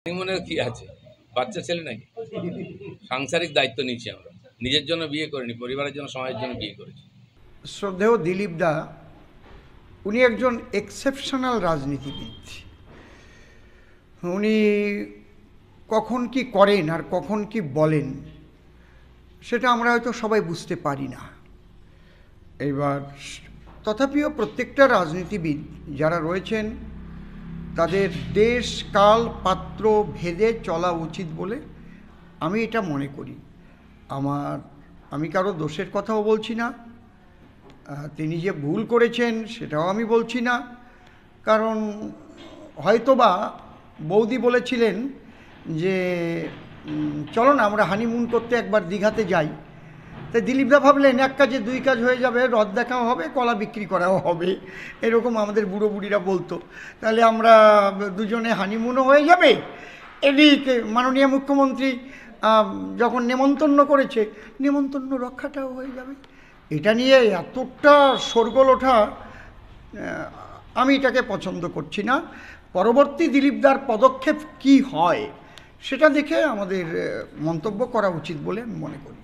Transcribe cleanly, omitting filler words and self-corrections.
হানিমুনের কি আছে? বাচ্চা ছেলে নাকি? সাংসারিক দায়িত্ব নিচ্ছি আমরা। নিজের জন্য বিয়ে করিনি, পরিবারের জন্য, সমাজের জন্য বিয়ে করেছি। শ্রদ্ধেয় দিলীপ দা, উনি একজন এক্সেপশনাল রাজনীতিবিদ। উনি কখন কি করেন আর কখন কি বলেন সেটা আমরা হয়তো সবাই বুঝতে পারি না। এবার তথাপিও প্রত্যেকটা রাজনীতিবিদ যারা রয়েছেন তাদের দেশ কাল পাত্র ভেদে চলা উচিত বলে আমি এটা মনে করি। আমি কারো দোষের কথাও বলছি না, তিনি যে ভুল করেছেন সেটাও আমি বলছি না, কারণ হয়তোবা বৌদি বলেছিলেন যে চলো না আমরা হানিমুন করতে একবার দীঘাতে যাই। তাই দিলীপদা ভাবলেন এক কাজে দুই কাজ হয়ে যাবে, হ্রদ দেখাও হবে, কলা বিক্রি করাও হবে, এরকম আমাদের বুড়ো বুড়িরা বলতো। তাহলে আমরা দুজনে হানিমুনও হয়ে যাবে, এদিকে মাননীয় মুখ্যমন্ত্রী যখন নেমন্তন্ন করেছে নেমন্তন্ন রক্ষাটাও হয়ে যাবে। এটা নিয়ে এতটা শোরগোল ওঠা আমি এটাকে পছন্দ করছি না। পরবর্তী দিলীপদার পদক্ষেপ কি হয় সেটা দেখে আমাদের মন্তব্য করা উচিত বলে আমি মনে করি।